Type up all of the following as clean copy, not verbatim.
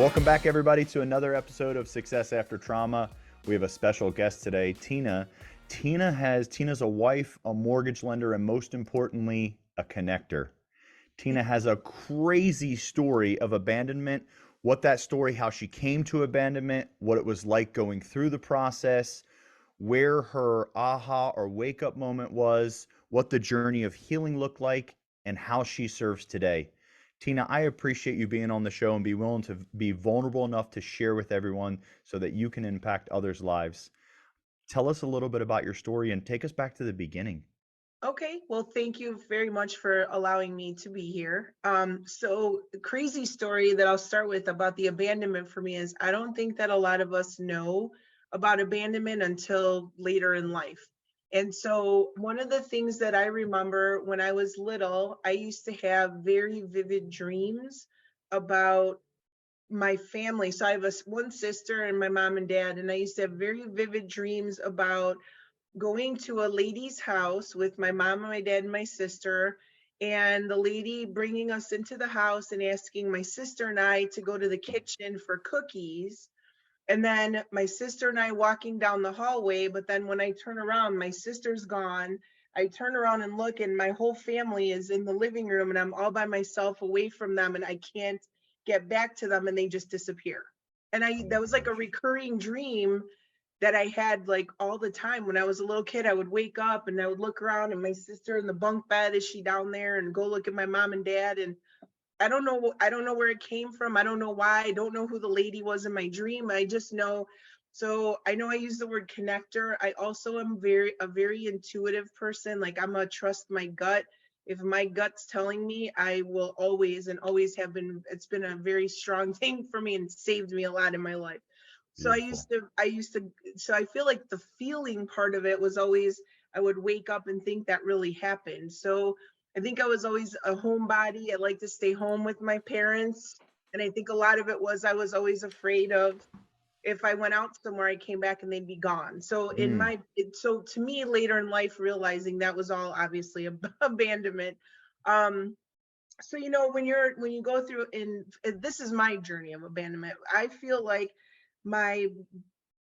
Welcome back, everybody, to another episode of Success After Trauma. We have a special guest today, Tina. Tina's a wife, a mortgage lender, and most importantly, a connector. Tina has a crazy story of abandonment, what that story, how she came to abandonment, what it was like going through the process, where her aha or wake up moment was, what the journey of healing looked like, and how she serves today. Tina, I appreciate you being on the show and be willing to be vulnerable enough to share with everyone so that you can impact others' lives. Tell us a little bit about your story and take us back to the beginning. Okay, well, thank you very much for allowing me to be here. So the crazy story that I'll start with about the abandonment for me is I don't think that a lot of us know about abandonment until later in life. And so one of the things that I remember when I was little, I used to have very vivid dreams about my family. So I have one sister and my mom and dad, and I used to have very vivid dreams about going to a lady's house with my mom and my dad and my sister, and the lady bringing us into the house and asking my sister and I to go to the kitchen for cookies. And then my sister and I walking down the hallway, but then when I turn around, my sister's gone. I turn around and look, and my whole family is in the living room, and I'm all by myself away from them, and I can't get back to them, and they just disappear. And Oh that my was like a gosh. recurring dream that I had like all the time. When I was a little kid, I would wake up and I would look around, and my sister in the bunk bed, is she down there? And go look at my mom and dad. And I don't know where it came from. I don't know why. I don't know who the lady was in my dream. I just know. So I know I use the word connector. I also am a very intuitive person. Like, I'm a trust my gut. If my gut's telling me, I will always and always have been. It's been a very strong thing for me and saved me a lot in my life. So Beautiful. so I feel like the feeling part of it was always, I would wake up and think that really happened. So I think I was always a homebody. I like to stay home with my parents. And I think a lot of it was I was always afraid of, if I went out somewhere, I came back and they'd be gone. So Mm, so to me, later in life, realizing that was all obviously abandonment. Um, so when you go through, and this is my journey of abandonment, I feel like my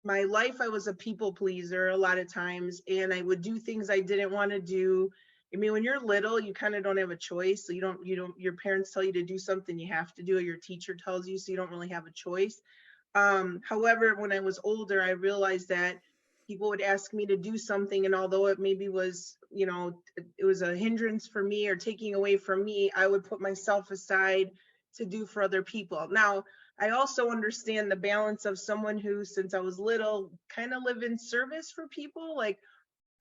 my life, I was a people pleaser a lot of times, and I would do things I didn't want to do. I mean, when you're little, you kind of don't have a choice. So your parents tell you to do something, you have to do it. Your teacher tells you, so you don't really have a choice. However, when I was older, I realized that people would ask me to do something, and although it maybe was, it was a hindrance for me or taking away from me, I would put myself aside to do for other people. Now, I also understand the balance of someone who, since I was little, kind of live in service for people. Like,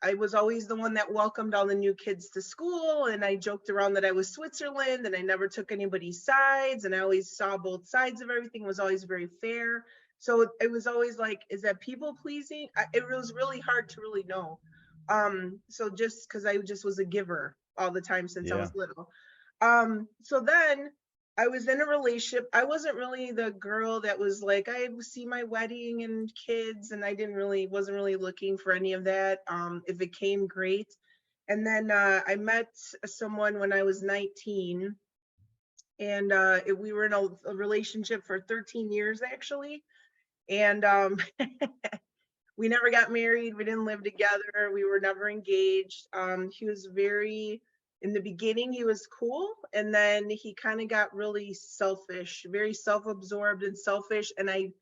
I was always the one that welcomed all the new kids to school, and I joked around that I was Switzerland, and I never took anybody's sides, and I always saw both sides of everything, was always very fair. So it was always like, is that people pleasing? It was really hard to really know. So just because I just was a giver all the time since I yeah. was little. So then I was in a relationship. I wasn't really the girl that was like, I see my wedding and kids, and I wasn't really looking for any of that. If it came, great. And then I met someone when I was 19, and we were in a relationship for 13 years actually. And we never got married. We didn't live together. We were never engaged. He was in the beginning, he was cool. And then he kind of got really selfish, very self-absorbed and selfish. And I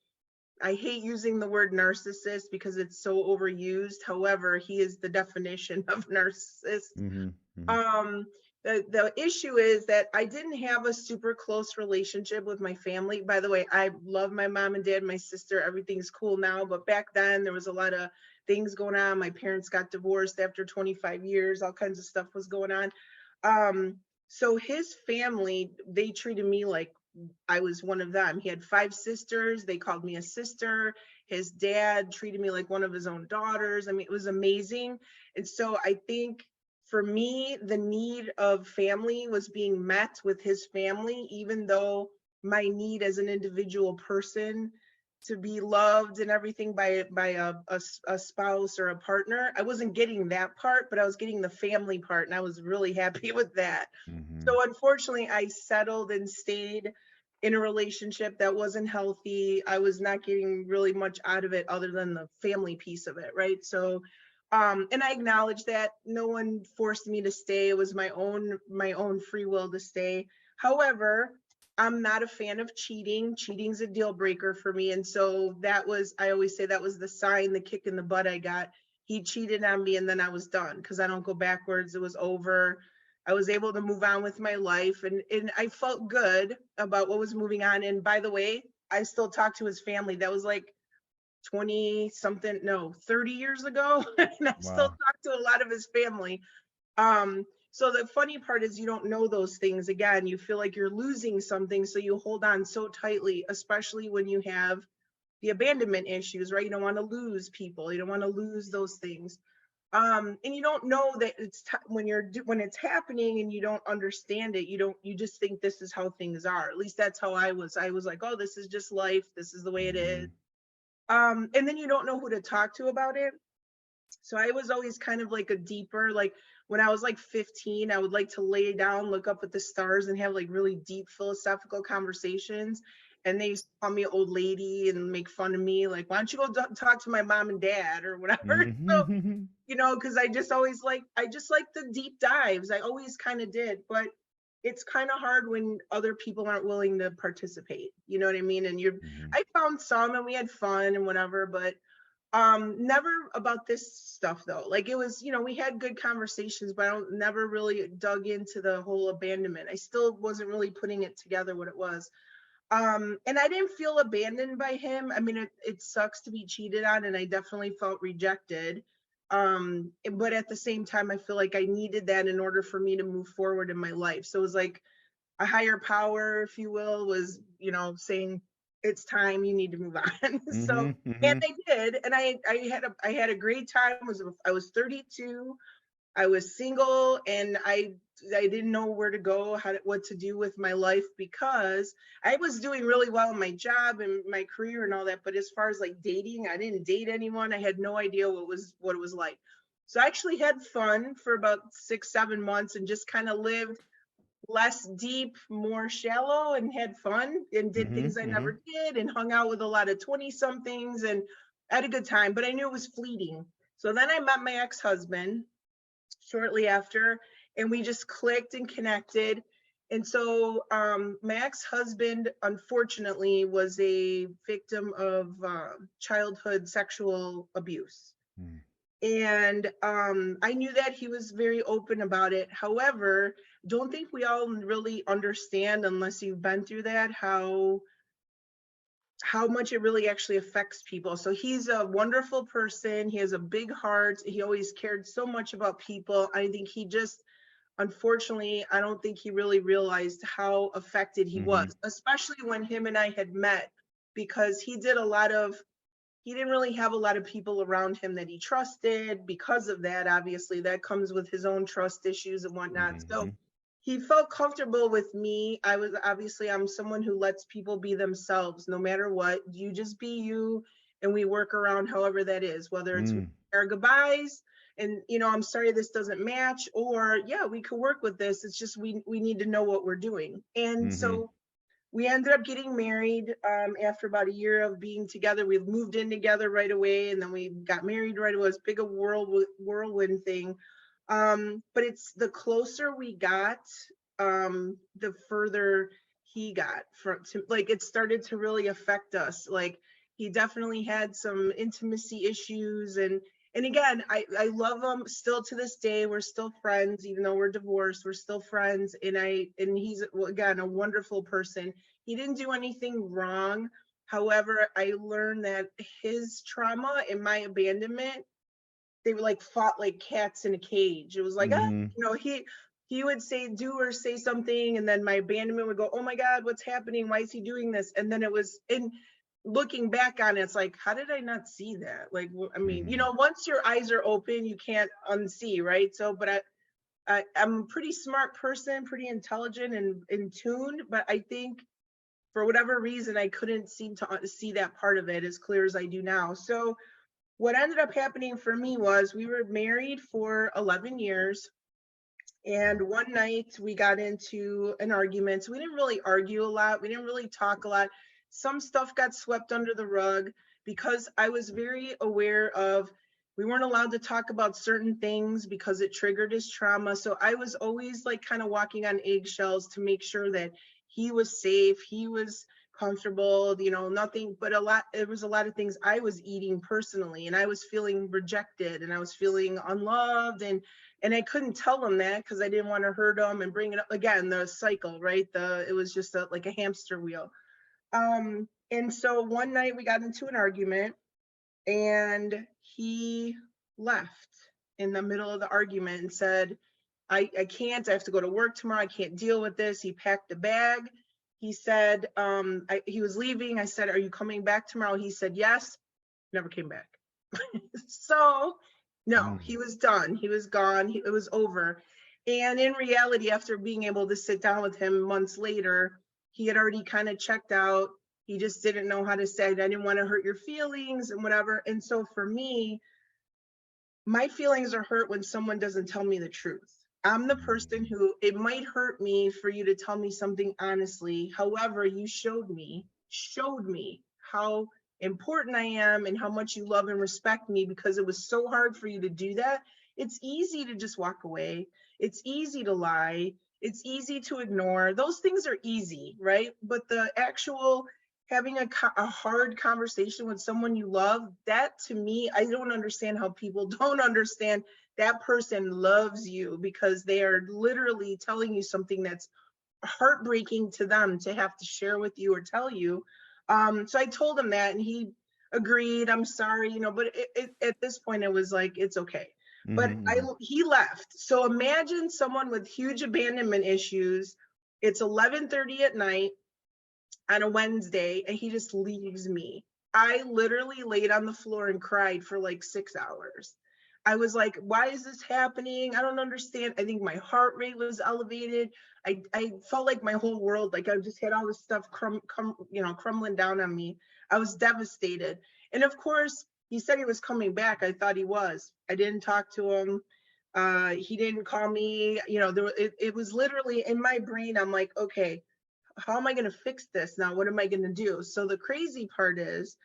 hate using the word narcissist because it's so overused. However, he is the definition of narcissist. Hmm. Hmm. Um, the issue is that I didn't have a super close relationship with my family. By the way, I love my mom and dad, my sister, everything's cool now. But back then there was a lot of things going on. My parents got divorced after 25 years, all kinds of stuff was going on. So his family, they treated me like I was one of them. He had 5 sisters. They called me a sister. His dad treated me like one of his own daughters. I mean, it was amazing. And so I think for me, the need of family was being met with his family, even though my need as an individual person to be loved and everything by a spouse or a partner, I wasn't getting that part, but I was getting the family part, and I was really happy with that. Hmm. So unfortunately, I settled and stayed in a relationship that wasn't healthy. I was not getting really much out of it other than the family piece of it, right? So and I acknowledge that no one forced me to stay. It was my own free will to stay. However, I'm not a fan of cheating. Cheating's a deal breaker for me. And so that was, I always say that was the sign, the kick in the butt I got. He cheated on me and then I was done because I don't go backwards. It was over. I was able to move on with my life and I felt good about what was moving on. And by the way, I still talk to his family. That was like 20 something, no, 30 years ago. And I still Wow. talk to a lot of his family. So the funny part is you don't know those things. Again, you feel like you're losing something, so you hold on so tightly, especially when you have the abandonment issues, right? You don't want to lose people. You don't want to lose those things. And you don't know that it's when it's happening and you don't understand it. You just think this is how things are. At least that's how I was like, oh, this is just life. This is the way it is. Mhm. And then you don't know who to talk to about it. So I was always kind of like a deeper, like when I was like 15, I would like to lay down, look up at the stars and have like really deep philosophical conversations. And they used to call me old lady and make fun of me, like, why don't you go talk to my mom and dad or whatever? So, Mhm. because I just like the deep dives. I always kind of did, but it's kind of hard when other people aren't willing to participate. You know what I mean? And Mhm. I found some and we had fun and whatever, but never about this stuff though. Like it was, we had good conversations, but I don't never really dug into the whole abandonment. I still wasn't really putting it together what it was. And I didn't feel abandoned by him. I mean, it sucks to be cheated on, and I definitely felt rejected. But at the same time, I feel like I needed that in order for me to move forward in my life. So it was like a higher power, if you will, was, saying it's time, you need to move on. So, Mhm. and Mhm. I did, and I had a great time. I was 32. I was single, and I didn't know where to go, what to do with my life because I was doing really well in my job and my career and all that. But as far as like dating, I didn't date anyone. I had no idea what it was like. So I actually had fun for about 6, 7 months and just kind of lived less deep, more shallow, and had fun and did Mhm. things I Mhm. never did and hung out with a lot of 20 somethings and had a good time. But I knew it was fleeting. So then I met my ex-husband shortly after, and we just clicked and connected. And so my ex-husband, unfortunately, was a victim of childhood sexual abuse. Mhm. And I knew that he was very open about it. However, don't think we all really understand unless you've been through that how much it really actually affects people. So he's a wonderful person. He has a big heart. He always cared so much about people. I think he just, unfortunately, I don't think he really realized how affected he was, Mhm. especially when him and I had met, because he didn't really have a lot of people around him that he trusted. Because of that, obviously, that comes with his own trust issues and whatnot. So Mhm. he felt comfortable with me. I'm someone who lets people be themselves no matter what. You just be you, and we work around however that is, whether it's Mhm. our goodbyes and, I'm sorry this doesn't match, or yeah, we could work with this. It's just we need to know what we're doing. And Mhm. so we ended up getting married after about a year of being together. We moved in together right away, and then we got married right away. It was big a whirlwind thing. But it's the closer we got, the further he got like it started to really affect us. Like he definitely had some intimacy issues, and again, I love him still to this day. We're still friends, even though we're divorced. We're still friends, and he's, well, again, a wonderful person. He didn't do anything wrong. However, I learned that his trauma and my abandonment, they were like fought like cats in a cage. It was like, Mhm. he would do or say something, and then my abandonment would go, oh my God, what's happening? Why is he doing this? And then it was, and looking back on it, it's like, how did I not see that? Like, I mean, Mhm. once your eyes are open, you can't unsee, right? So, but I'm a pretty smart person, pretty intelligent and in tune, but I think for whatever reason, I couldn't seem to see that part of it as clear as I do now. So what ended up happening for me was we were married for 11 years. And one night we got into an argument. We didn't really argue a lot. We didn't really talk a lot. Some stuff got swept under the rug because I was very aware of we weren't allowed to talk about certain things because it triggered his trauma. So I was always like kind of walking on eggshells to make sure that he was safe, he was comfortable, you know, nothing but it was a lot of things I was eating personally, and I was feeling rejected and I was feeling unloved, and I couldn't tell him that because I didn't want to hurt him and bring it up again, the cycle, right? It was just like a hamster wheel. And so one night we got into an argument and he left in the middle of the argument and said, I can't, I have to go to work tomorrow. I can't deal with this. He packed a bag. He said, he was leaving. I said, are you coming back tomorrow? He said, yes. Never came back. So no, he was done. He was gone. It was over. And in reality, after being able to sit down with him months later, he had already kind of checked out. He just didn't know how to say, I didn't want to hurt your feelings and whatever. And so for me, my feelings are hurt when someone doesn't tell me the truth. I'm the person who, it might hurt me for you to tell me something honestly. However, you showed me how important I am and how much you love and respect me, because it was so hard for you to do that. It's easy to just walk away. It's easy to lie. It's easy to ignore. Those things are easy, right? But the actual having a hard conversation with someone you love, that to me, I don't understand how people don't understand that person loves you, because they are literally telling you something that's heartbreaking to them to have to share with you or tell you. So I told him that and he agreed, I'm sorry, you know, but at this point it was like, it's okay. But he left. So imagine someone with huge abandonment issues. It's 11:30 at night on a Wednesday and he just leaves me. I literally laid on the floor and cried for like 6 hours. I was like, why is this happening? I don't understand. I think my heart rate was elevated. I felt like my whole world, like I just had all this stuff crumbling down on me. I was devastated. And of course, he said he was coming back. I thought he was. I didn't talk to him. He didn't call me. You know, it was literally in my brain. I'm like, okay, how am I going to fix this now? What am I going to do? So the crazy part is,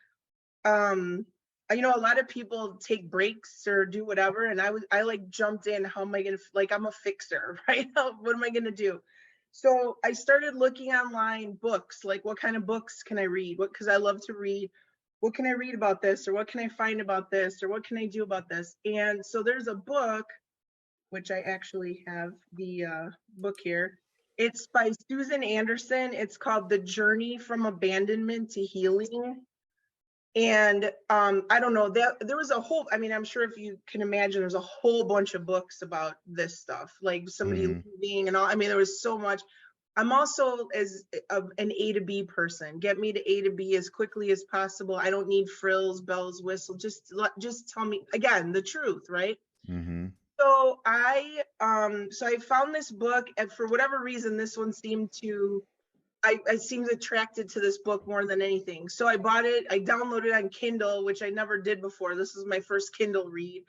you know, a lot of people take breaks or do whatever. And I like jumped in. How am I going to, like, I'm a fixer, right? What am I going to do? So I started looking online books, like what kind of books can I read? Because I love to read. What can I read about this? Or what can I find about this? Or what can I do about this? And so there's a book, which I actually have the book here. It's by Susan Anderson. It's called The Journey from Abandonment to Healing. And I don't know, there was a whole, I mean, I'm sure if you can imagine, there's a whole bunch of books about this stuff, like somebody leaving and all. I mean, there was so much. I'm also an A to B person. Get me to A to B as quickly as possible. I don't need frills, bells, whistles. Just tell me, again, the truth, right? So I found this book, and for whatever reason, this one seemed to, I seemed attracted to this book more than anything. So I bought it, I downloaded it on Kindle, which I never did before. This is my first Kindle read.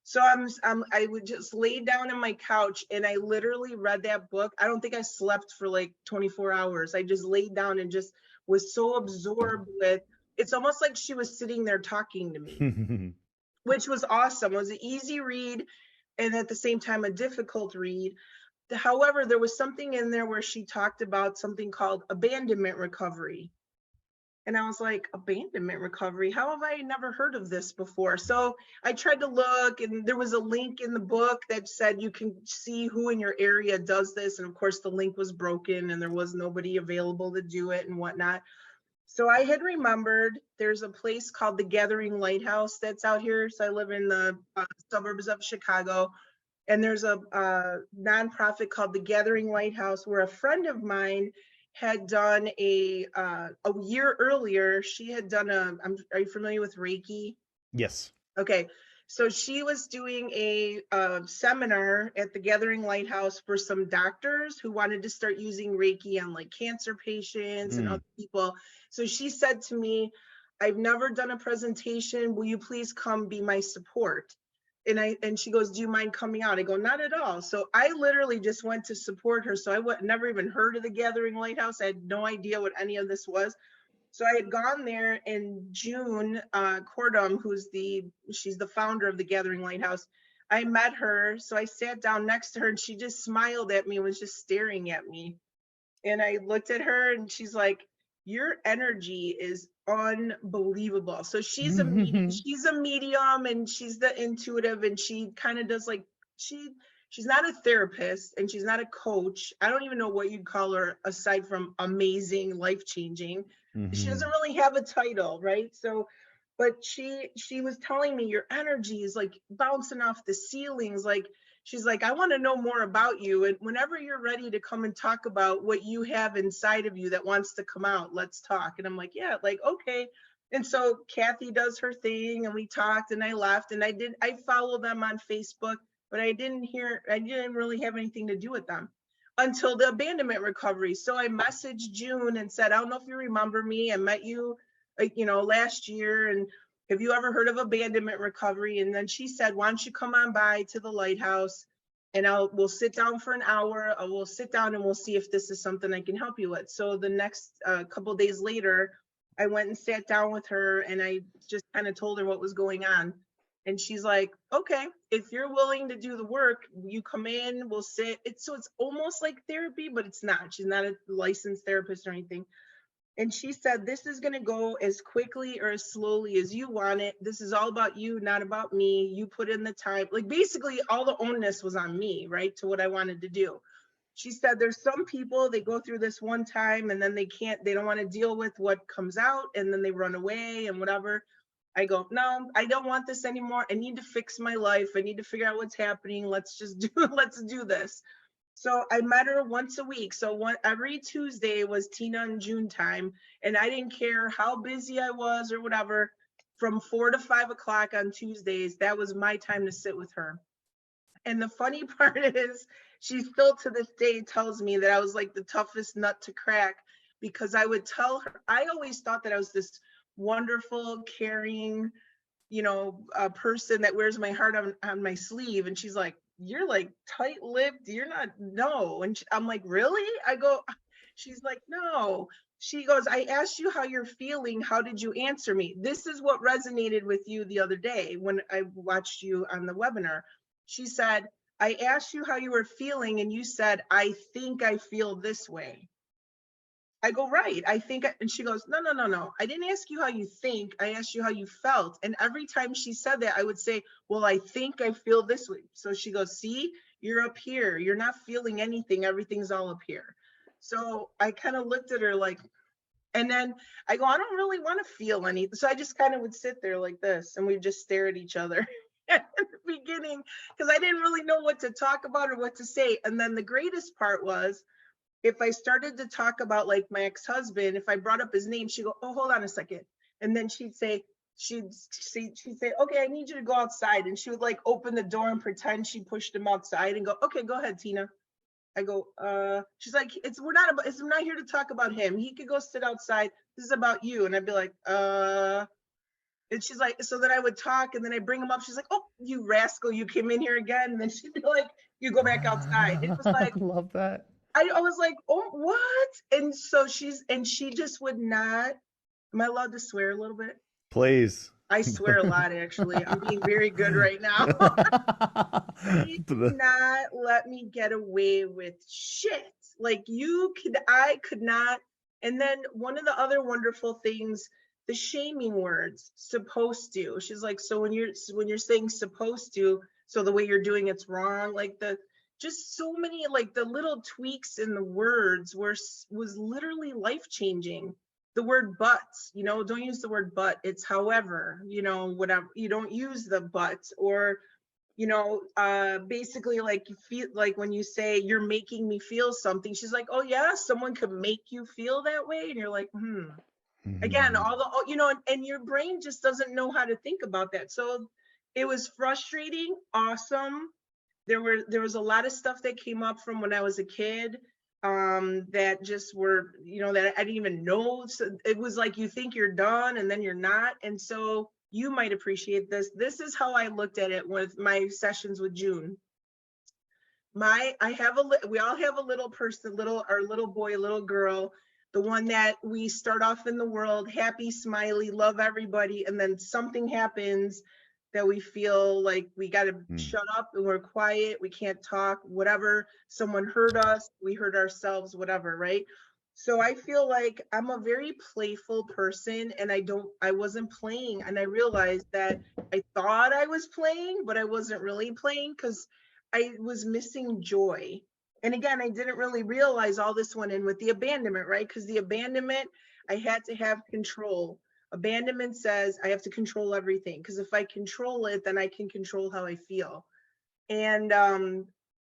So I would just lay down on my couch and I literally read that book. I don't think I slept for like 24 hours. I just laid down and just was so absorbed with, it's almost like she was sitting there talking to me, which was awesome. It was an easy read and at the same time a difficult read. However, there was something in there where she talked about something called abandonment recovery. And I was like, abandonment recovery? How have I never heard of this before? So I tried to look, and there was a link in the book that said you can see who in your area does this. And of course, the link was broken and there was nobody available to do it and whatnot. So I had remembered there's a place called the Gathering Lighthouse that's out here. So I live in the suburbs of Chicago. And there's a nonprofit called the Gathering Lighthouse, where a friend of mine had done a year earlier. She had done are you familiar with Reiki? Yes. Okay. So she was doing a seminar at the Gathering Lighthouse for some doctors who wanted to start using Reiki on like cancer patients and other people. So she said to me, I've never done a presentation. Will you please come be my support? and she goes, do you mind coming out? I go, not at all. So I literally just went to support her. So never even heard of the Gathering Lighthouse. I had no idea what any of this was. So I had gone there in June. Cordum, she's the founder of the Gathering Lighthouse. I met her. So I sat down next to her and she just smiled at me and was just staring at me. And I looked at her and she's like, your energy is unbelievable. So she's a medium and she's the intuitive, and she kind of does like, she's not a therapist and she's not a coach. I don't even know what you'd call her aside from amazing, life-changing. She doesn't really have a title, right? So, but she was telling me your energy is like bouncing off the ceilings. Like, she's like, I want to know more about you. And whenever you're ready to come and talk about what you have inside of you that wants to come out, let's talk. And I'm like, yeah, like, okay. And so Kathy does her thing and we talked and I left, and I follow them on Facebook, but I didn't really have anything to do with them until the abandonment recovery. So I messaged June and said, I don't know if you remember me. I met you, last year. And have you ever heard of abandonment recovery? And then she said, why don't you come on by to the lighthouse and we'll sit down for an hour. We'll sit down and we'll see if this is something I can help you with. So the next couple days later, I went and sat down with her and I just kind of told her what was going on. And she's like, okay, if you're willing to do the work, you come in, we'll sit. It's almost like therapy, but it's not. She's not a licensed therapist or anything. And she said, this is going to go as quickly or as slowly as you want it. This is all about you, not about me. You put in the time. Like, basically all the onus was on me, right, to what I wanted to do. She said, there's some people, they go through this one time and then they don't want to deal with what comes out, and then they run away and whatever. I go, no, I don't want this anymore. I need to fix my life. I need to figure out what's happening. Let's do this. So I met her once a week. So every Tuesday was Tina and June time. And I didn't care how busy I was or whatever, from 4 to 5 o'clock on Tuesdays, that was my time to sit with her. And the funny part is, she still to this day tells me that I was like the toughest nut to crack, because I would tell her, I always thought that I was this wonderful, caring, person that wears my heart on my sleeve. And she's like, you're like tight-lipped, you're not, no. And I'm like, really? She's like, no. She goes, I asked you how you're feeling. How did you answer me? This is what resonated with you the other day when I watched you on the webinar. She said, I asked you how you were feeling and you said, I think I feel this way. I go, right, and she goes, no. I didn't ask you how you think. I asked you how you felt. And every time she said that, I would say, well, I think I feel this way. So she goes, see, you're up here. You're not feeling anything. Everything's all up here. So I kind of looked at her like, and then I go, I don't really want to feel anything. So I just kind of would sit there like this, and we'd just stare at each other at the beginning, because I didn't really know what to talk about or what to say. And then the greatest part was, if I started to talk about like my ex-husband, if I brought up his name, she'd go, oh, hold on a second. And then she'd say, okay, I need you to go outside. And she would like open the door and pretend she pushed him outside and go, okay, go ahead, Tina. I go, she's like, we're not here to talk about him. He could go sit outside. This is about you. And I'd be like, and she's like, so then I would talk and then I bring him up. She's like, oh, you rascal, you came in here again. And then she'd be like, you go back outside. It was like, I love that. I was like, oh, what? And so she just would not. Am I allowed to swear a little bit? Please. I swear a lot, actually. I'm being very good right now. She did not let me get away with shit. Like, I could not. And then one of the other wonderful things, the shaming words, supposed to. She's like, so when you're saying supposed to, so the way you're doing it's wrong. Like just so many, like the little tweaks in the words was literally life-changing. The word but, don't use the word but, it's however, whatever, you don't use the but, or, basically like you feel like when you say you're making me feel something, she's like, oh yeah, someone could make you feel that way. And you're like, again, and your brain just doesn't know how to think about that. So it was frustrating, awesome. There was a lot of stuff that came up from when I was a kid, that just were, that I didn't even know. So it was like, you think you're done and then you're not. And so you might appreciate this. This is how I looked at it with my sessions with June. We all have a little person, our little boy, little girl, the one that we start off in the world happy, smiley, love everybody, and then something happens that we feel like we got to shut up and we're quiet, we can't talk, whatever. Someone hurt us, we hurt ourselves, whatever, right? So I feel like I'm a very playful person, and I wasn't playing, and I realized that I thought I was playing, but I wasn't really playing because I was missing joy. And again, I didn't really realize all this went in with the abandonment, right? Because the abandonment, I had to have control. Abandonment says I have to control everything, because if I control it, then I can control how I feel. And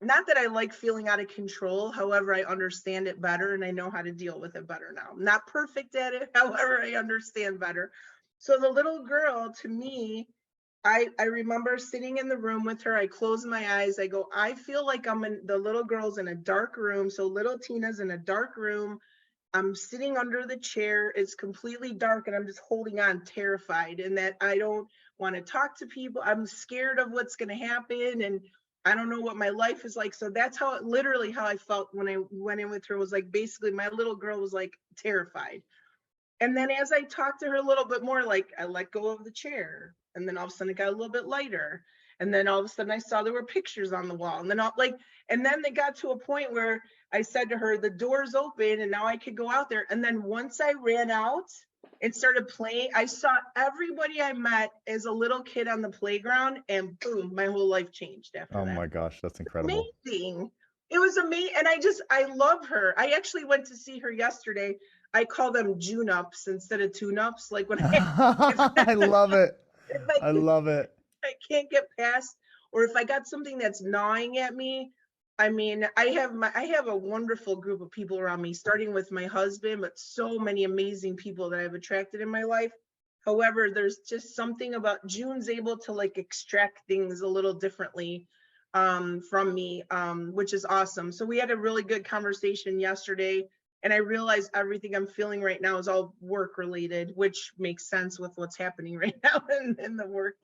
not that I like feeling out of control, however, I understand it better and I know how to deal with it better now. I'm not perfect at it, however, I understand better. So the little girl, to me, I remember sitting in the room with her. I closed my eyes. I go, I feel like the little girl's in a dark room. So little Tina's in a dark room. I'm sitting under the chair. It's completely dark and I'm just holding on, terrified, and that I don't want to talk to people. I'm scared of what's going to happen, and I don't know what my life is like. So that's literally how I felt when I went in with her, was like, basically my little girl was like terrified. And then as I talked to her a little bit more, like I let go of the chair, and then all of a sudden it got a little bit lighter. And then all of a sudden I saw there were pictures on the wall. And then and then they got to a point where I said to her, the door's open and now I could go out there. And then once I ran out and started playing, I saw everybody I met as a little kid on the playground, and boom, my whole life changed after that. Oh my gosh, that's incredible. Amazing. It was amazing. And I love her. I actually went to see her yesterday. I call them June-ups instead of tune-ups. Like when I love it. I love it. I can't get past, or if I got something that's gnawing at me, I mean, I have a wonderful group of people around me, starting with my husband, but so many amazing people that I've attracted in my life. However, there's just something about June's able to like extract things a little differently from me, which is awesome. So we had a really good conversation yesterday, and I realized everything I'm feeling right now is all work related, which makes sense with what's happening right now in the work.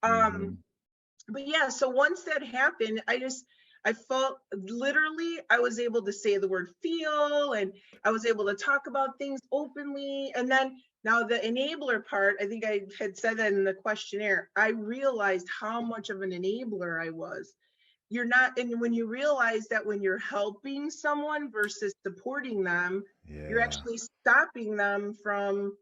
But yeah, so once that happened, I felt literally I was able to say the word feel, and I was able to talk about things openly. And then now the enabler part, I think I had said that in the questionnaire, I realized how much of an enabler I was. You're not, and when you realize that when you're helping someone versus supporting them, you're actually stopping them from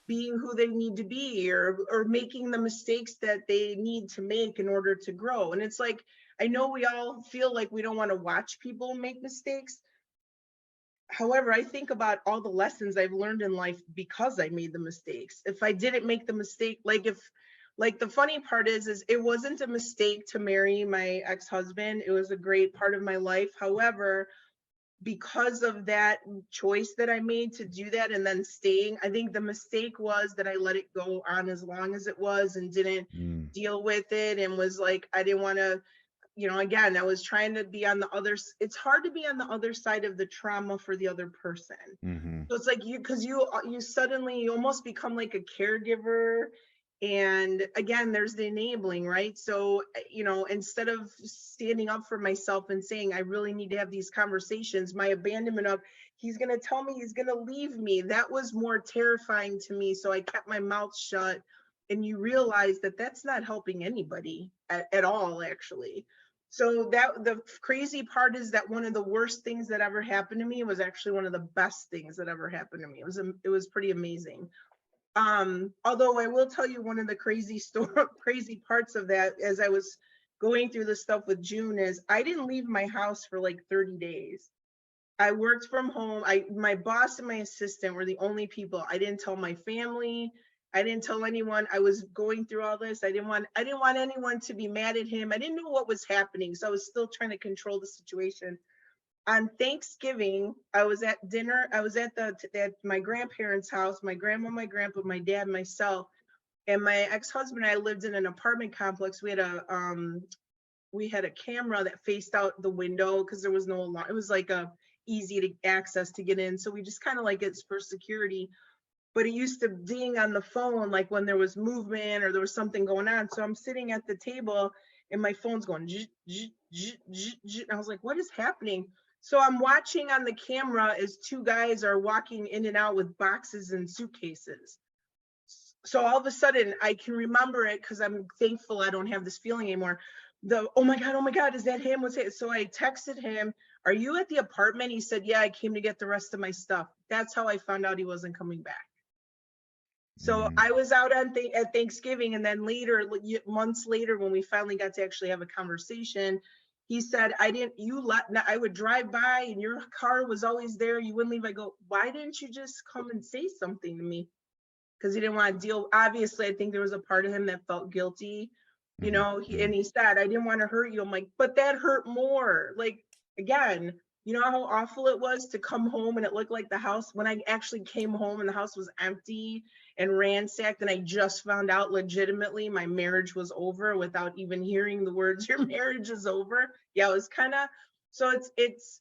being who they need to be, or making the mistakes that they need to make in order to grow. And it's like, I know we all feel like we don't want to watch people make mistakes. However, I think about all the lessons I've learned in life because I made the mistakes. If I didn't make the mistake, like the funny part is it wasn't a mistake to marry my ex-husband. It was a great part of my life. However, because of that choice that I made to do that and then staying, I think the mistake was that I let it go on as long as it was and didn't deal with it, and was like, I didn't want to, again, I was trying to be on the other, it's hard to be on the other side of the trauma for the other person. So it's like because you suddenly, you almost become like a caregiver. And again, there's the enabling, right? So, instead of standing up for myself and saying, I really need to have these conversations, my abandonment of, he's going to tell me he's going to leave me, that was more terrifying to me. So I kept my mouth shut. And you realize that that's not helping anybody at all, actually. So the crazy part is that one of the worst things that ever happened to me was actually one of the best things that ever happened to me. It was pretty amazing. Although I will tell you, one of the crazy parts of that, as I was going through the stuff with June, is I didn't leave my house for like 30 days. I worked from home. My boss and my assistant were the only people. I didn't tell my family. I didn't tell anyone I was going through all this. I didn't want anyone to be mad at him. I didn't know what was happening. So I was still trying to control the situation. On Thanksgiving, I was at dinner. I was at my grandparents' house, my grandma, my grandpa, my dad, myself, and my ex-husband and I lived in an apartment complex. We had a camera that faced out the window because there was no alarm. It was like easy to access to get in. So we just kind of like it's for security. but it used to ding on the phone like when there was movement or there was something going on. So I'm sitting at the table and my phone's going zzz, zzz, zzz, zzz, zzz. And I was like, what is happening? So I'm watching on the camera as two guys are walking in and out with boxes and suitcases. So all of a sudden I can remember it because I'm thankful I don't have this feeling anymore. Oh my God, is that him? What's it? So I texted him, are you at the apartment? He said, yeah, I came to get the rest of my stuff. That's how I found out he wasn't coming back. So I was out on at Thanksgiving, and then later, months later, when we finally got to actually have a conversation, he said, I would drive by and your car was always there. You wouldn't leave. I go, why didn't you just come and say something to me? Because he didn't want to deal. Obviously, I think there was a part of him that felt guilty, you know, and he said, I didn't want to hurt you. I'm like, but that hurt more. Like, again, you know how awful it was to come home and it looked like the house, when I actually came home and the house was empty and ransacked, and I just found out legitimately my marriage was over without even hearing the words, your marriage is over. Yeah, it was kind of, so it's,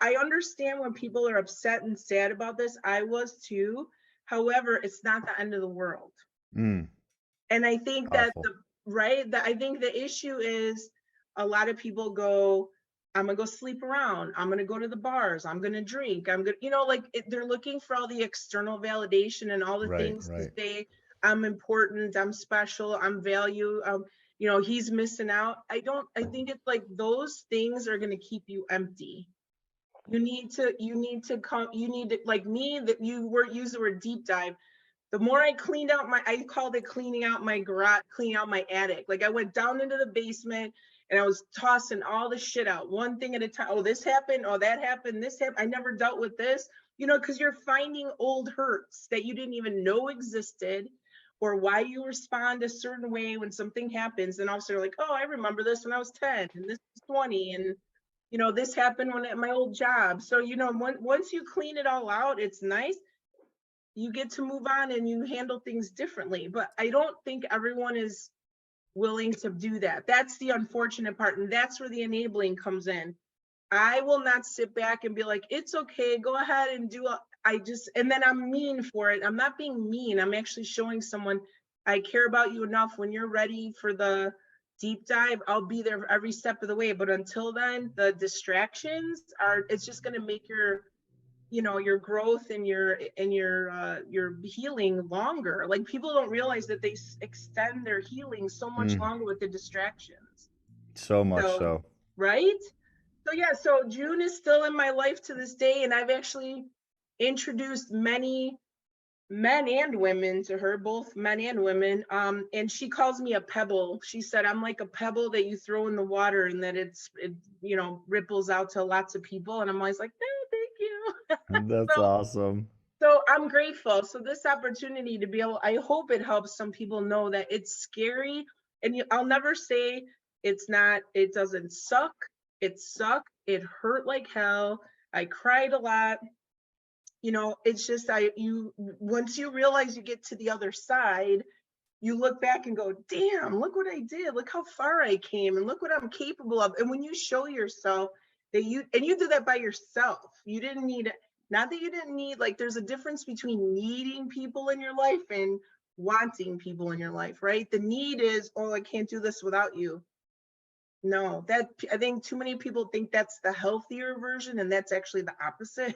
I understand when people are upset and sad about this. I was too. However, it's not the end of the world. And I think that I think the issue is a lot of people go, I'm gonna go sleep around. I'm gonna go to the bars. I'm gonna drink. I'm gonna, you know, like they're looking for all the external validation and all the things to say, I'm important, I'm special, I'm value. You know, he's missing out. I think it's like those things are gonna keep you empty. You need to come, like me, that use the word deep dive. The more I cleaned out I called it cleaning out my garage, cleaning out my attic. Like I went down into the basement and I was tossing all the shit out, one thing at a time. Oh, this happened. Oh, that happened. This happened. I never dealt with this, you know, because you're finding old hurts that you didn't even know existed, or why you respond a certain way when something happens. And also you're like, oh, I remember this when I was 10 and this was 20. And you know, this happened when at my old job. So, you know, once you clean it all out, it's nice. You get to move on and you handle things differently. But I don't think everyone is willing to do that. That's the unfortunate part. And that's where the enabling comes in. I will not sit back and be like, it's okay, go ahead and do and then I'm mean for it. I'm not being mean. I'm actually showing someone I care about you enough. When you're ready for the deep dive, I'll be there every step of the way. But until then, the distractions it's just going to make your, you know, your growth and your healing longer. Like people don't realize that they extend their healing so much longer with the distractions. So much so. Right? So yeah, so June is still in my life to this day, and I've actually introduced many men and women to her, both men and women. And she calls me a pebble. She said, I'm like a pebble that you throw in the water and that it you know, ripples out to lots of people. And I'm always like, oh, thank you. That's awesome. So I'm grateful. So this opportunity to be able, I hope it helps some people know that it's scary. And I'll never say it's not, it doesn't suck. It sucked. It hurt like hell. I cried a lot. You know, it's just, once you realize you get to the other side, you look back and go, damn, look what I did. Look how far I came and look what I'm capable of. And when you show yourself that you do that by yourself, you didn't need, not that you didn't need, like there's a difference between needing people in your life and wanting people in your life, right? The need is, oh, I can't do this without you. No, that, I think too many people think that's the healthier version, and that's actually the opposite.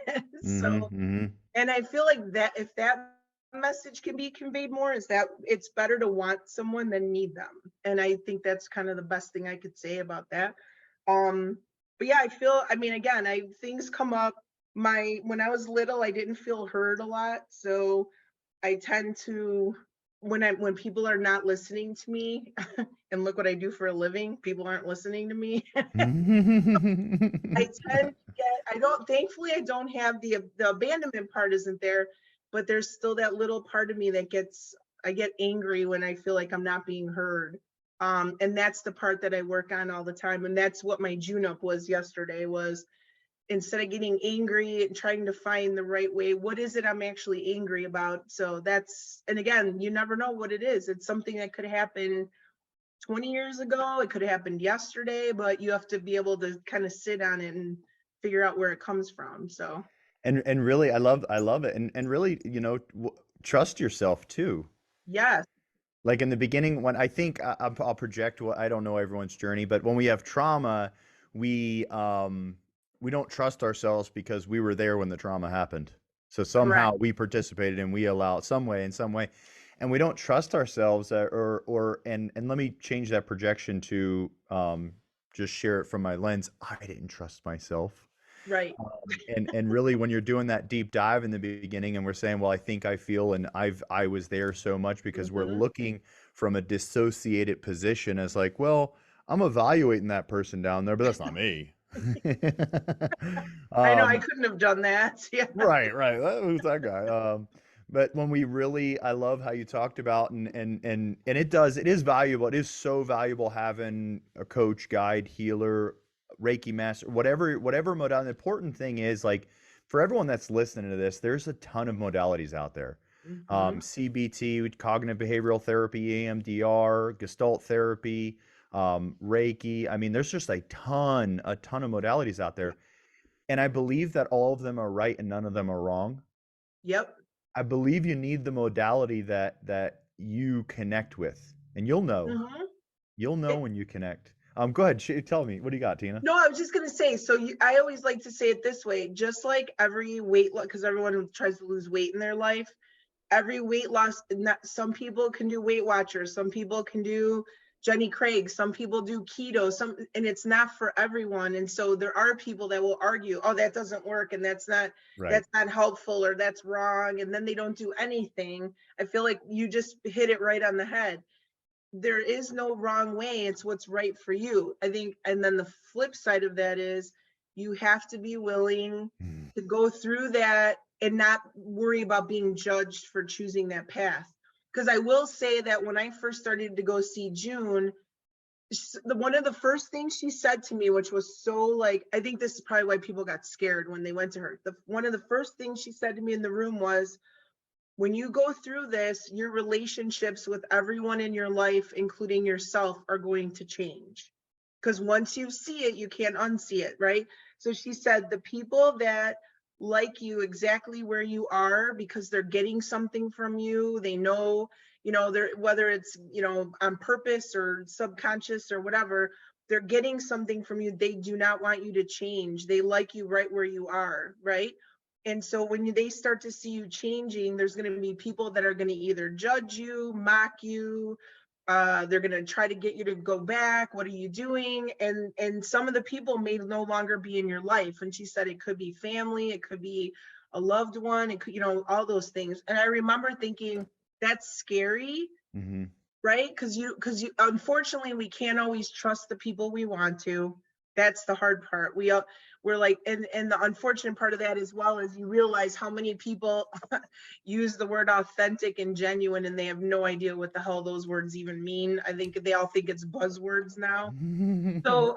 And I feel like that if that message can be conveyed more, is that it's better to want someone than need them. And I think that's kind of the best thing I could say about that. But yeah, I mean, again, things come up. When I was little, I didn't feel heard a lot. So I tend to, when people are not listening to me, and look what I do for a living, people aren't listening to me. Thankfully I don't have the abandonment part isn't there, but there's still that little part of me that I get angry when I feel like I'm not being heard. And that's the part that I work on all the time. And that's what my June up was yesterday, was instead of getting angry and trying to find the right way, what is it I'm actually angry about? So and again, you never know what it is. It's something that could happen 20 years ago. It could have happened yesterday, but you have to be able to kind of sit on it and figure out where it comes from. So. And really, I love it. And really, you know, trust yourself too. Yes. Like in the beginning, when I think I'll project what I don't know everyone's journey, but when we have trauma, we um we don't trust ourselves because we were there when the trauma happened. So Correct. somehow we participated and we allow in some way, and we don't trust ourselves, or and let me change that projection to just share it from my lens. I didn't trust myself. Right. And really, when you're doing that deep dive in the beginning, and we're saying, well, I think I feel, and I was there so much, because we're Hmm. looking from a dissociated position as like, well, I'm evaluating that person down there, but that's not me. I know I um, couldn't have done that. Yeah. right. Who's that guy? But when we really, I love how you talked about, and it is valuable. It is so valuable having a coach, guide, healer, Reiki master, whatever modality. The important thing is, like, for everyone that's listening to this, there's a ton of modalities out there. Hmm. CBT, cognitive behavioral therapy, EMDR, Gestalt therapy, Reiki. I mean, there's just a ton of modalities out there. And I believe that all of them are right and none of them are wrong. Yep. I believe you need the modality that you connect with, and you'll know. Hmm. You'll know when you connect. Go ahead, tell me, what do you got, Tina? No, I was just gonna say, so I always like to say it this way, just like every weight loss, because everyone who tries to lose weight in their life, every weight loss, not, some people can do Weight Watchers, some people can do Jenny Craig, some people do keto, and it's not for everyone. And so there are people that will argue, oh, that doesn't work, and Right. that's not helpful, or that's wrong, and then they don't do anything. I feel like you just hit it right on the head. There is no wrong way, it's what's right for you, I think. And then the flip side of that is you have to be willing Mm. to go through that and not worry about being judged for choosing that path. Because I will say that when I first started to go see June, one of the first things she said to me, which was so, like, I think this is probably why people got scared when they went to her, one of the first things she said to me in the room was, when you go through this, your relationships with everyone in your life, including yourself, are going to change. Because once you see it, you can't unsee it, right? So she said, the people that like you exactly where you are because they're getting something from you, they know, they're, whether it's, on purpose or subconscious or whatever, they're getting something from you. They do not want you to change. They like you right where you are, right? And so when they start to see you changing, there's going to be people that are going to either judge you, mock you. They're going to try to get you to go back. What are you doing? And some of the people may no longer be in your life. And she said it could be family, it could be a loved one, it could, all those things. And I remember thinking, that's scary, Mm-hmm. right? Because you unfortunately we can't always trust the people we want to. That's the hard part. We're like, and the unfortunate part of that as well is you realize how many people use the word authentic and genuine and they have no idea what the hell those words even mean. I think they all think it's buzzwords now. So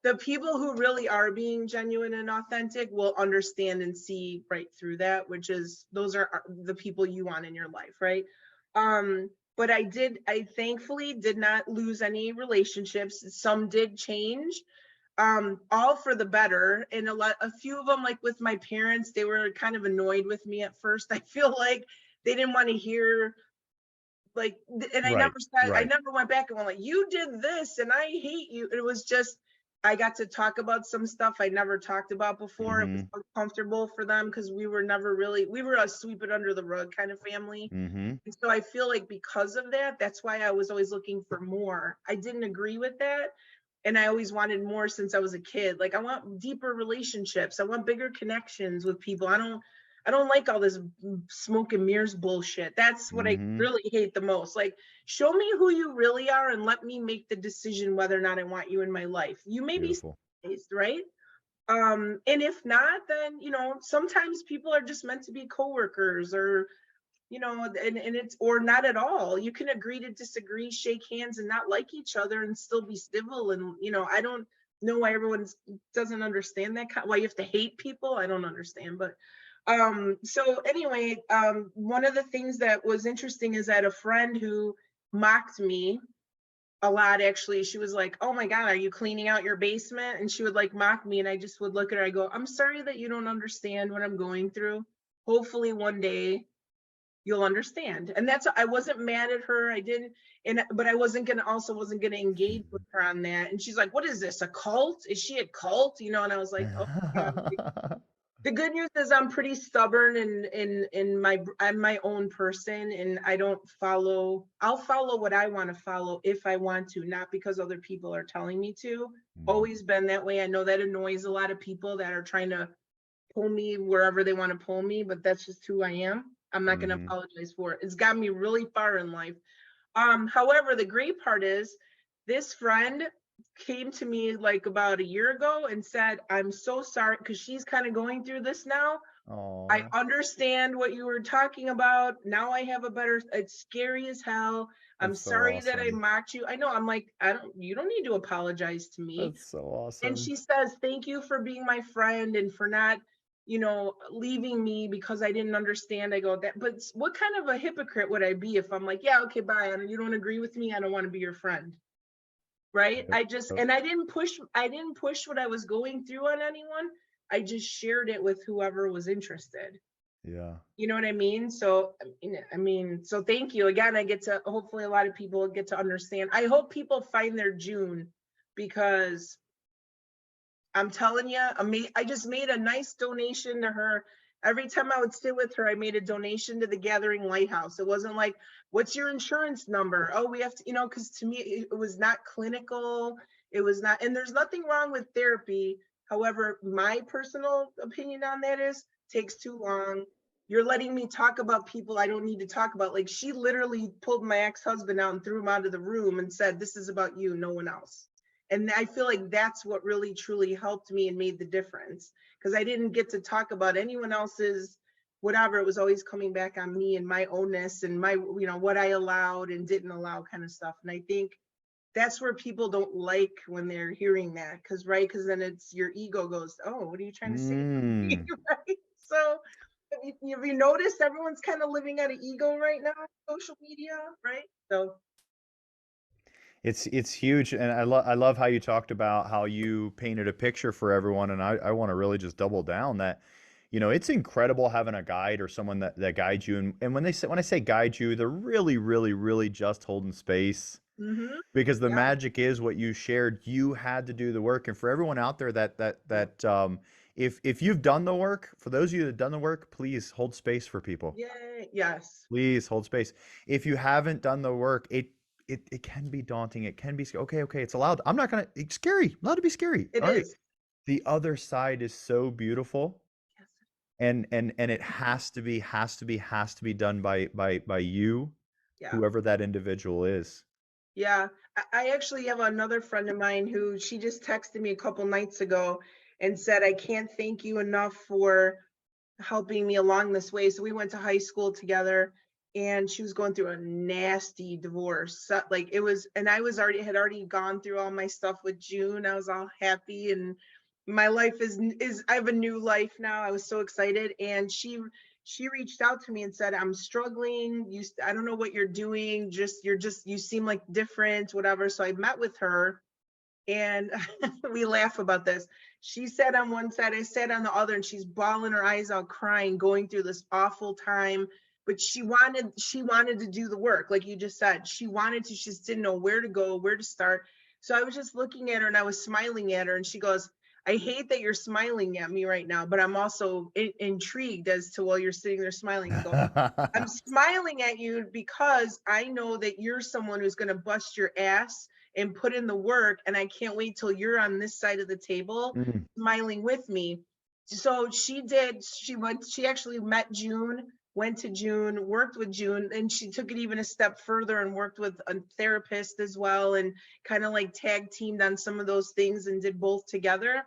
the people who really are being genuine and authentic will understand and see right through that, which is, those are the people you want in your life, right? But I thankfully did not lose any relationships. Some did change, all for the better. And a few of them, like with my parents, they were kind of annoyed with me at first. I feel like they didn't want to hear, like, and Right. I Right. never went back and went like, you did this and I hate you. It was just, I got to talk about some stuff I never talked about before. It was Mm-hmm. uncomfortable for them because we were a sweep it under the rug kind of family. Mm-hmm. And so I feel like because of that, that's why I was always looking for more. I didn't agree with that. And I always wanted more since I was a kid. Like, I want deeper relationships. I want bigger connections with people. I don't like all this smoke and mirrors bullshit. That's what I Mm-hmm. really hate the most. Like, show me who you really are and let me make the decision whether or not I want you in my life. You may be Beautiful. surprised, right? And if not, then, sometimes people are just meant to be coworkers, or, and it's, or not at all. You can agree to disagree, shake hands, and not like each other and still be civil. And, I don't know why everyone doesn't understand that, why you have to hate people. I don't understand. But so anyway, one of the things that was interesting is that a friend who mocked me a lot, actually, she was like, oh my god, are you cleaning out your basement? And she would like mock me, and I just would look at her, I go, I'm sorry that you don't understand what I'm going through. Hopefully one day you'll understand. And that's, I wasn't mad at her. I didn't, but I wasn't gonna engage with her on that. And she's like, what is this, a cult? Is she a cult? You know, and I was like, oh my God. The good news is I'm pretty stubborn, and I'm my own person, and I'll follow what I want to follow if I want to, not because other people are telling me to. Always been that way. I know that annoys a lot of people that are trying to pull me wherever they want to pull me, but that's just who I am. I'm not going to apologize for it. It's got me really far in life. However, the great part is this friend came to me like about a year ago and said, I'm so sorry, because she's kind of going through this now. I understand what you were talking about. Now I have a better, it's scary as hell. I'm sorry that I mocked you. I know. I'm like, you don't need to apologize to me. That's so awesome. And she says, thank you for being my friend and for not, leaving me because I didn't understand. I go, that, but what kind of a hypocrite would I be if I'm like, yeah, okay, bye. And you don't agree with me. I don't want to be your friend. Right. I didn't push what I was going through on anyone. I just shared it with whoever was interested. Yeah. You know what I mean? So, so thank you again. Hopefully a lot of people get to understand. I hope people find their June, because I'm telling you, I just made a nice donation to her. Every time I would sit with her, I made a donation to the Gathering Lighthouse. It wasn't like, what's your insurance number? Oh, we have to, because to me, it was not clinical. It was not, and there's nothing wrong with therapy. However, my personal opinion on that is, takes too long. You're letting me talk about people I don't need to talk about. Like, she literally pulled my ex-husband out and threw him out of the room and said, this is about you, no one else. And I feel like that's what really, truly helped me and made the difference, because I didn't get to talk about anyone else's whatever. It was always coming back on me and my ownness and my, what I allowed and didn't allow kind of stuff. And I think that's where people don't like when they're hearing that, because then it's your ego goes, oh, what are you trying to say? Right? So have you noticed everyone's kind of living out of ego right now on social media, right? So it's huge, and I love how you talked about how you painted a picture for everyone, and I want to really just double down that, it's incredible having a guide or someone that guides you, and when I say guide you, they're really, really, really just holding space, because the magic is what you shared. You had to do the work, and for everyone out there that if you've done the work, for those of you that have done the work, please hold space for people. Yay, yes. Please hold space. If you haven't done the work, it can be daunting. It can be okay. It's allowed. It's scary. Allowed to be scary. It is. The other side is so beautiful. Yes. And it has to be done by you, whoever that individual is. Yeah. I actually have another friend of mine who, she just texted me a couple nights ago and said, I can't thank you enough for helping me along this way. So we went to high school together, and she was going through a nasty divorce. So, like, it was, and I had already gone through all my stuff with June. I was all happy, and my life is I have a new life now. I was so excited. And she reached out to me and said, I'm struggling. I don't know what you're doing. You seem like different, whatever. So I met with her, and we laugh about this. She sat on one side, I sat on the other, and she's bawling her eyes out, crying, going through this awful time. But she wanted to do the work, like you just said. She just didn't know where to go, where to start. So I was just looking at her, and I was smiling at her, and she goes, I hate that you're smiling at me right now, but I'm also intrigued as to, while you're sitting there smiling. I go, I'm smiling at you because I know that you're someone who's going to bust your ass and put in the work, and I can't wait till you're on this side of the table smiling with me. So she actually met June, went to June, worked with June, and she took it even a step further and worked with a therapist as well, and kind of like tag teamed on some of those things and did both together,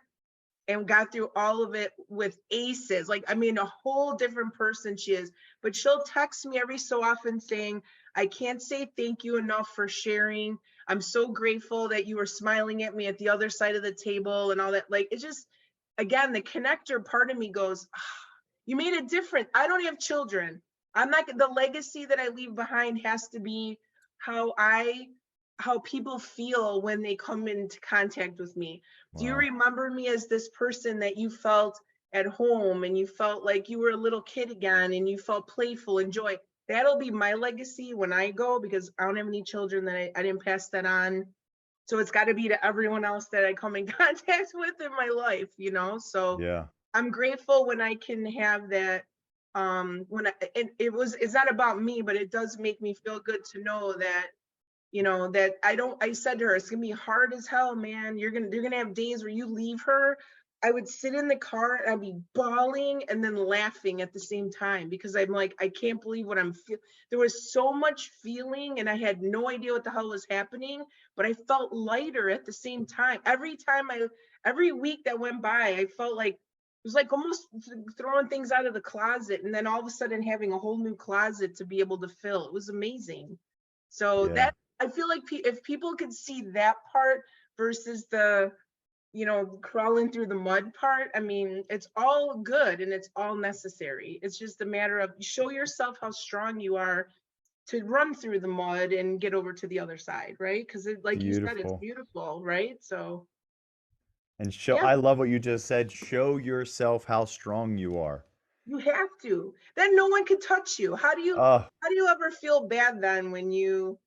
and got through all of it with aces. Like, a whole different person she is. But she'll text me every so often saying, I can't say thank you enough for sharing. I'm so grateful that you were smiling at me at the other side of the table and all that. Like, it's just, again, the connector part of me goes, you made it different. I don't have children. The legacy that I leave behind has to be how people feel when they come into contact with me. Wow. Do you remember me as this person that you felt at home, and you felt like you were a little kid again, and you felt playful and joy? that'll be my legacy when I go, because I don't have any children that I didn't pass that on. So it's got to be to everyone else that I come in contact with in my life, you know? So Yeah. I'm grateful when I can have that. When it's not about me, but it does make me feel good to know that, you know, that I said to her, it's gonna be hard as hell, man. You're gonna have days where you leave her. I would sit in the car and I'd be bawling and then laughing at the same time, because I'm like, I can't believe what I'm feeling. There was so much feeling and I had no idea what the hell was happening, but I felt lighter at the same time. Every week that went by, I felt like it was like almost throwing things out of the closet and then all of a sudden having a whole new closet to be able to fill. It was amazing. So Yeah. that, I feel like if people could see that part versus the, you know, crawling through the mud part, I mean, it's all good and it's all necessary. It's just a matter of show yourself how strong you are to run through the mud and get over to the other side, right? Because it, like you said, it's Beautiful. beautiful, right? So And show, yeah, I love what you just said. Show yourself how strong you are. you have to. Then no one can touch you. Oh, How do you ever feel bad then when you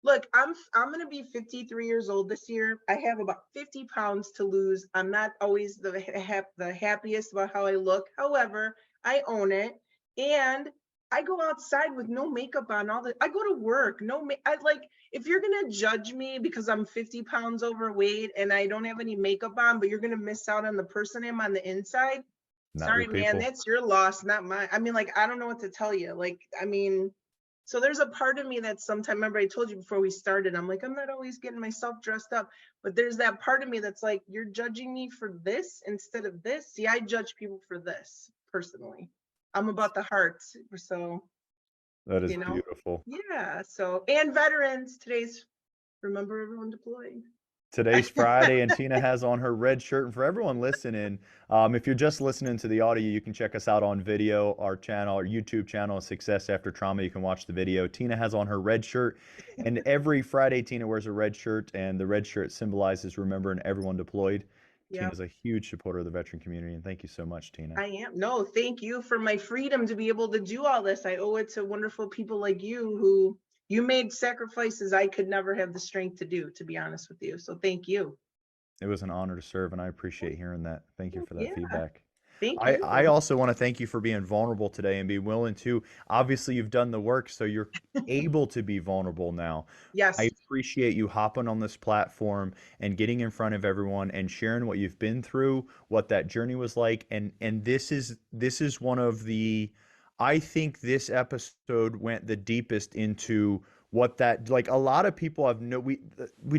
look, I'm gonna be 53 years old this year. I have about 50 pounds to lose. I'm not always the happiest about how I look. However, I own it. And I go outside with no makeup on all the I go to work, I like if you're gonna judge me because I'm 50 pounds overweight and I don't have any makeup on, but you're gonna miss out on the person I'm on the inside. not your Sorry, man, people. that's your loss, not mine. I mean, like, I don't know what to tell you. Like, I mean, so there's a part of me that sometimes, remember I told you before we started, I'm like, I'm not always getting myself dressed up, but there's that part of me that's like, you're judging me for this instead of this. See, I judge people for this personally. I'm about the heart. So, That is you know, beautiful. yeah. So, and veterans, today's remember everyone deployed. Today's Friday, and Tina has on her red shirt. And for everyone listening, if you're just listening to the audio, you can check us out on video, our channel, our YouTube channel, Success After Trauma. You can watch the video. Tina has on her red shirt, and every Friday, Tina wears a red shirt, and the red shirt symbolizes remembering everyone deployed. Yeah. Tina's a huge supporter of the veteran community, and thank you so much, Tina. I am. No, thank you for my freedom to be able to do all this. I owe it to wonderful people like you who you made sacrifices I could never have the strength to do, to be honest with you. So thank you. It was an honor to serve, and I appreciate hearing that. Thank you for that Yeah, feedback. thank I you. also want to thank you for being vulnerable today and be willing to. Obviously, you've done the work, so you're able to be vulnerable now. I Yes. appreciate you hopping on this platform and getting in front of everyone and sharing what you've been through, what that journey was like, and this is one of the I think this episode went the deepest into what that like a lot of people have no we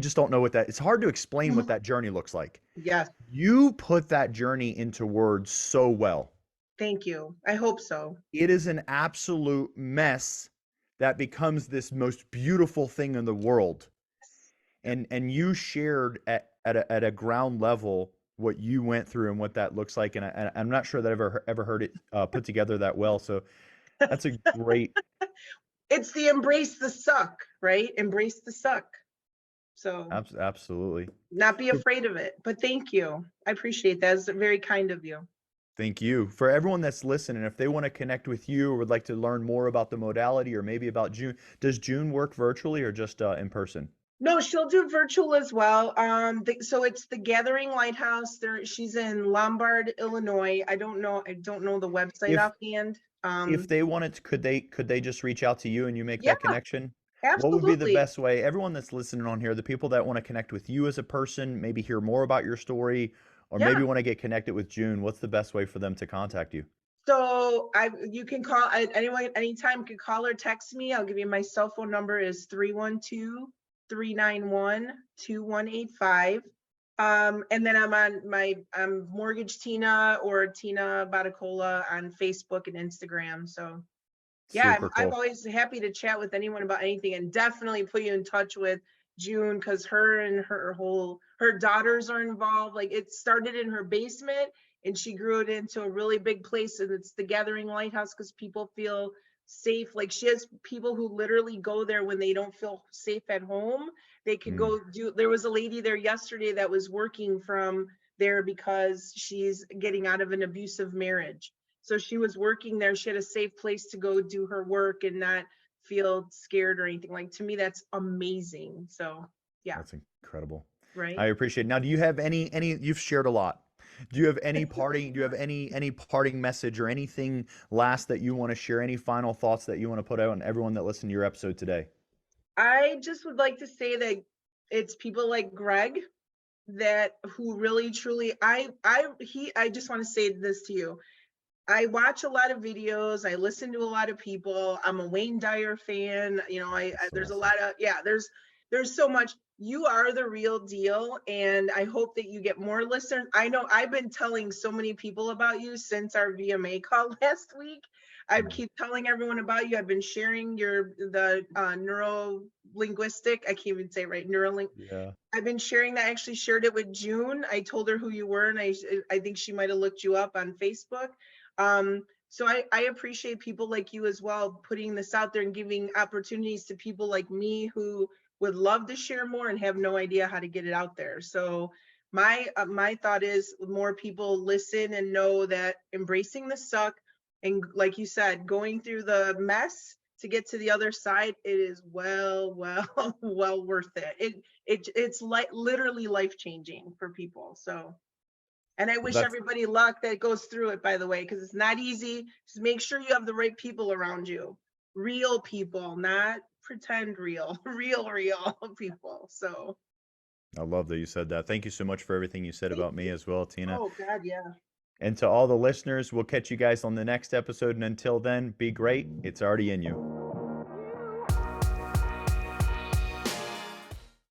just don't know what that it's hard to explain what Mhm. that journey looks like. Yes. You put that journey into words so well. Thank you. I hope so. It is an absolute mess that becomes this most beautiful thing in the world. Yep. And you shared at a ground level what you went through and what that looks like. And I'm not sure that I've ever heard it put together that well. So that's a great. It's the embrace the suck, right? Embrace the suck. So Absolutely. not be afraid of it. But thank you. I appreciate that. It's very kind of you. Thank you. For everyone that's listening, if they want to connect with you or would like to learn more about the modality or maybe about June, does June work virtually or just in person? No, she'll do virtual as well. So it's the Gathering Lighthouse. She's in Lombard, Illinois. I don't know the website If offhand. if they wanted to, could they just reach out to you and you make Yeah, that connection? What would be the absolutely. best way? Everyone that's listening on here, the people that want to connect with you as a person, maybe hear more about your story, or Yeah. maybe want to get connected with June, what's the best way for them to contact you? So you can call anyone anytime, can call or text me. I'll give you my cell phone number is 312-391-2185. And then I'm Mortgage Tina or Tina Abbatecola on Facebook and Instagram. So yeah, Super I'm cool. always happy to chat with anyone about anything, and definitely put you in touch with June, because her and her daughters are involved. Like, it started in her basement and she grew it into a really big place, and it's the Gathering Lighthouse because people feel safe. Like, she has people who literally go there when they don't feel safe at home. They could Mm, go do. There was a lady there yesterday that was working from there because she's getting out of an abusive marriage. So she was working there. She had a safe place to go do her work and not feel scared or anything. Like, to me, that's amazing. So yeah, That's incredible. right. I appreciate it. Now, do you have any you've shared a lot. Do you have any parting message or anything last that you want to share? Any final thoughts that you want to put out on everyone that listened to your episode today? I just would like to say that it's people like Greg that who really truly I just want to say this to you. I watch a lot of videos. I listen to a lot of people. I'm a Wayne Dyer fan. You know, That's there's a awesome. lot of, yeah, there's so much. You are the real deal, and I hope that you get more listeners. I know I've been telling so many people about you since our VMA call last week. I Mm. keep telling everyone about you. I've been sharing the neuro linguistic. I can't even say it right. Neuralink. Yeah. I've been sharing that. I actually shared it with June. I told her who you were, and I think she might have looked you up on Facebook. So I appreciate people like you as well, putting this out there and giving opportunities to people like me who would love to share more and have no idea how to get it out there. So my thought is more people listen and know that embracing the suck, and like you said, going through the mess to get to the other side, it is well well worth it. It's like literally life changing for people. So, and I Well, wish that's everybody luck that goes through it, by the way, because it's not easy. Just make sure you have the right people around you. Real people, not pretend real, real people. So I love that you said that. Thank you so much for everything you said thank about me you. as well, Tina. Oh God, yeah. And to all the listeners, we'll catch you guys on the next episode. And until then, be great. It's already in you.